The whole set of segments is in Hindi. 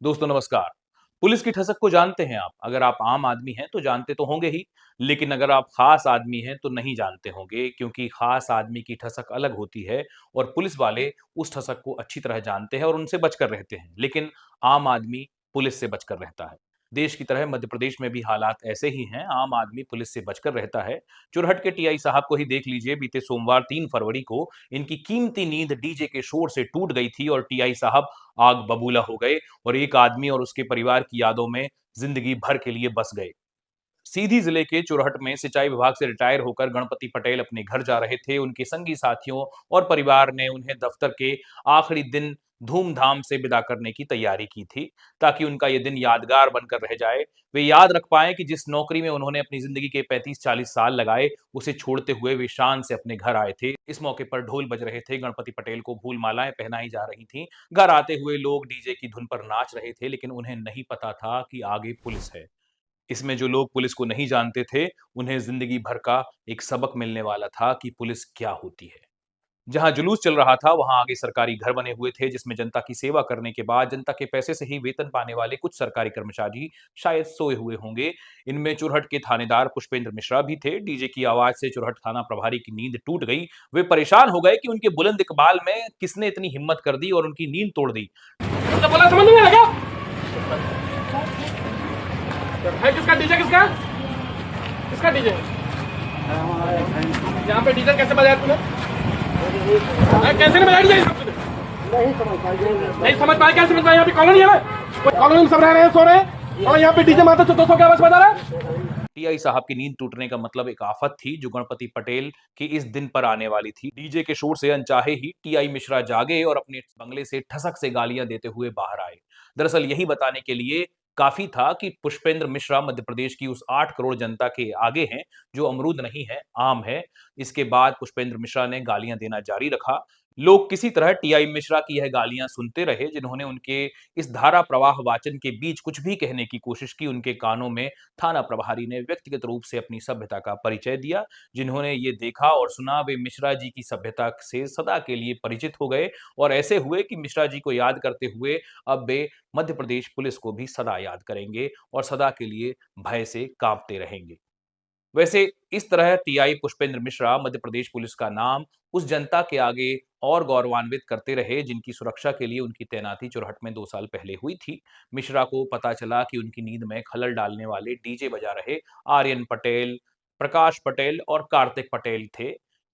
दोस्तों नमस्कार। पुलिस की ठसक को जानते हैं आप? अगर आप आम आदमी हैं तो जानते तो होंगे ही, लेकिन अगर आप खास आदमी हैं तो नहीं जानते होंगे क्योंकि खास आदमी की ठसक अलग होती है और पुलिस वाले उस ठसक को अच्छी तरह जानते हैं और उनसे बचकर रहते हैं। लेकिन आम आदमी पुलिस से बचकर रहता है। देश की तरह मध्य प्रदेश में भी हालात ऐसे ही हैं, आम आदमी पुलिस से बचकर रहता है। चुरहट के टीआई साहब को ही देख लीजिए, बीते सोमवार 3 फरवरी को इनकी कीमती नींद डीजे के शोर से टूट गई थी और टीआई साहब आग बबूला हो गए और एक आदमी और उसके परिवार की यादों में जिंदगी भर के लिए बस गए। सीधी जिले के चुरहट में सिंचाई विभाग से रिटायर होकर गणपति पटेल अपने घर जा रहे थे। उनके संगी साथियों और परिवार ने उन्हें दफ्तर के आखिरी दिन धूमधाम से विदा करने की तैयारी की थी, ताकि उनका ये दिन यादगार बनकर रह जाए। वे याद रख पाएं कि जिस नौकरी में उन्होंने अपनी जिंदगी के 35-40 साल लगाए, उसे छोड़ते हुए वे शान से अपने घर आए थे। इस मौके पर ढोल बज रहे थे, गणपति पटेल को फूल मालाएं पहनाई जा रही थीं। घर आते हुए लोग डीजे की धुन पर नाच रहे थे, लेकिन उन्हें नहीं पता था कि आगे पुलिस है। इसमें जो लोग पुलिस को नहीं जानते थे, उन्हें जिंदगी भर का एक सबक मिलने वाला था कि पुलिस क्या होती है। जहां जुलूस चल रहा था, वहां आगे सरकारी घर बने हुए थे, जिसमें जनता की सेवा करने के बाद जनता के पैसे से ही वेतन पाने वाले कुछ सरकारी कर्मचारी शायद सोए हुए होंगे। इनमें चुरहट के थानेदार पुष्पेंद्र मिश्रा भी थे। डीजे की आवाज से चुरहट थाना प्रभारी की नींद टूट गई। वे परेशान हो गए कि उनके बुलंद इकबाल में किसने इतनी हिम्मत कर दी और उनकी नींद तोड़ दी। बोला समझ नहीं आया है किसका डीजे किसका किसका डीजे यहाँ पे डीजे कैसे बजाया तूने कैसे नहीं बजाया डीजे नहीं समझ पाया क्या समझ पाया यहाँ पे कॉलोनी है कॉलोनी में सब रह रहे हैं सो रहे हैं और यहाँ पे डीजे माता 200 की आवाज बजा रहा है। टीआई साहब की नींद टूटने का मतलब एक आफत थी जो गणपति पटेल की इस दिन पर आने वाली थी। डीजे के शोर से अनचाहे ही टीआई मिश्रा जागे और अपने बंगले से ठसक से गालियां देते हुए बाहर आए। दरअसल यही बताने के लिए काफी था कि पुष्पेंद्र मिश्रा मध्य प्रदेश की उस 8 करोड़ जनता के आगे हैं जो अमरूद नहीं है, आम है। इसके बाद पुष्पेंद्र मिश्रा ने गालियां देना जारी रखा। लोग किसी तरह टीआई मिश्रा की यह गालियां सुनते रहे, जिन्होंने उनके इस धारा प्रवाह वाचन के बीच कुछ भी कहने की कोशिश की। उनके कानों में थाना प्रभारी ने व्यक्तिगत रूप से अपनी सभ्यता का परिचय दिया। जिन्होंने ये देखा और सुना, वे मिश्रा जी की सभ्यता से सदा के लिए परिचित हो गए और ऐसे हुए कि मिश्रा जी को याद करते हुए अब वे मध्य प्रदेश पुलिस को भी सदा याद करेंगे और सदा के लिए भय से कांपते रहेंगे। वैसे इस तरह टीआई पुष्पेंद्र मिश्रा मध्य प्रदेश पुलिस का नाम उस जनता के आगे और गौरवान्वित करते रहे जिनकी सुरक्षा के लिए उनकी तैनाती चुरहट में 2 साल पहले हुई थी। मिश्रा को पता चला कि उनकी नींद में खलल डालने वाले डीजे बजा रहे आर्यन पटेल, प्रकाश पटेल और कार्तिक पटेल थे,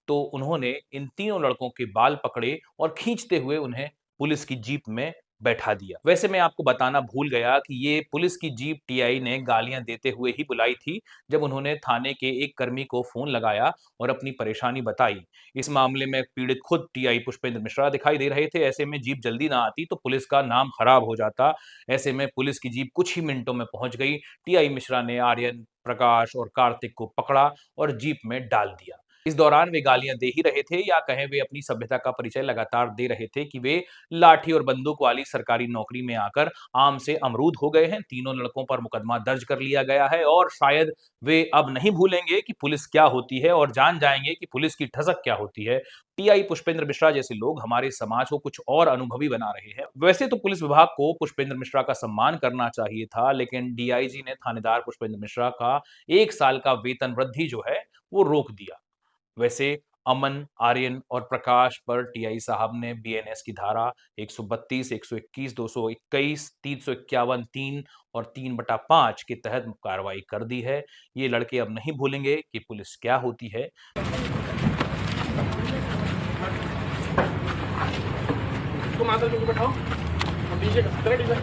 तो उन्होंने इन तीनों लड़कों के बाल पकड़े और खींचते हुए उन्हें पुलिस की जीप में बैठा दिया। वैसे मैं आपको बताना भूल गया कि ये पुलिस की जीप टीआई ने गालियां देते हुए ही बुलाई थी, जब उन्होंने थाने के एक कर्मी को फोन लगाया और अपनी परेशानी बताई। इस मामले में पीड़ित खुद टीआई पुष्पेंद्र मिश्रा दिखाई दे रहे थे। ऐसे में जीप जल्दी ना आती तो पुलिस का नाम खराब हो जाता। ऐसे में पुलिस की जीप कुछ ही मिनटों में पहुंच गई। टीआई मिश्रा ने आर्यन, प्रकाश और कार्तिक को पकड़ा और जीप में डाल दिया। इस दौरान वे गालियां दे ही रहे थे या कहें वे अपनी सभ्यता का परिचय लगातार दे रहे थे कि वे लाठी और बंदूक वाली सरकारी नौकरी में आकर आम से अमरूद हो गए हैं। तीनों लड़कों पर मुकदमा दर्ज कर लिया गया है और शायद वे अब नहीं भूलेंगे कि पुलिस क्या होती है और जान जाएंगे कि पुलिस की ठसक क्या होती है। टीआई पुष्पेंद्र मिश्रा जैसे लोग हमारे समाज को कुछ और अनुभवी बना रहे हैं। वैसे तो पुलिस विभाग को पुष्पेंद्र मिश्रा का सम्मान करना चाहिए था, लेकिन डीआईजी ने थानेदार पुष्पेंद्र मिश्रा का 1 साल का वेतन वृद्धि जो है वो रोक दिया। वैसे अमन, आर्यन और प्रकाश पर टीआई साहब ने बीएनएस की धारा 132, 121, 221, 351, 3 और 3/5 के तहत कार्रवाई कर दी है। ये लड़के अब नहीं भूलेंगे कि पुलिस क्या होती है। तुम आकर क्यों बैठाओ डीजे का तेरा डीजे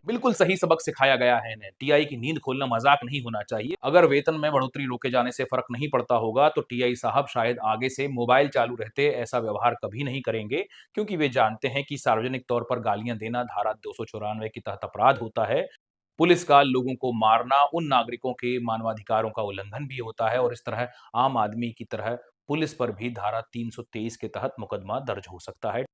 बिल्कुल सही सबक सिखाया गया है इन्हें। टीआई की नींद खोलना मजाक नहीं होना चाहिए। अगर वेतन में बढ़ोतरी रोके जाने से फर्क नहीं पड़ता होगा तो टीआई साहब शायद आगे से मोबाइल चालू रहते ऐसा व्यवहार कभी नहीं करेंगे, क्योंकि वे जानते हैं कि सार्वजनिक तौर पर गालियां देना धारा 294 के तहत अपराध होता है। पुलिस का लोगों को मारना उन नागरिकों के मानवाधिकारों का उल्लंघन भी होता है और इस तरह आम आदमी की तरह पुलिस पर भी धारा 323 के तहत मुकदमा दर्ज हो सकता है।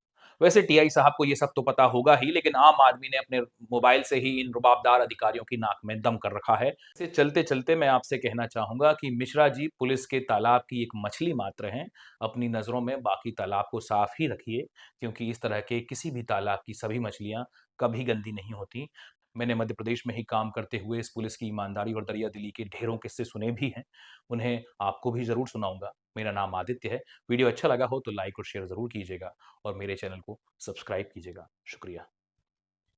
वैसे टीआई साहब को ये सब तो पता होगा ही, लेकिन आम आदमी ने अपने मोबाइल से ही इन रुबाबदार अधिकारियों की नाक में दम कर रखा है। इसे चलते-चलते मैं आपसे कहना चाहूँगा कि मिश्रा जी पुलिस के तालाब की एक मछली मात्र हैं। अपनी नज़रों में बाकी तालाब को साफ ही रखिए, क्योंकि इस तरह के किसी भी तालाब की सभी मछलियाँ कभी गंदी नहीं होती। मैंने मध्य प्रदेश में ही काम करते हुए इस पुलिस की ईमानदारी और दरियादिली के ढेरों किस्से सुने भी हैं। उन्हें आपको भी ज़रूर सुनाऊँगा। मेरा नाम आदित्य है। वीडियो अच्छा लगा हो तो लाइक और शेयर ज़रूर कीजिएगा और मेरे चैनल को सब्सक्राइब कीजिएगा। शुक्रिया।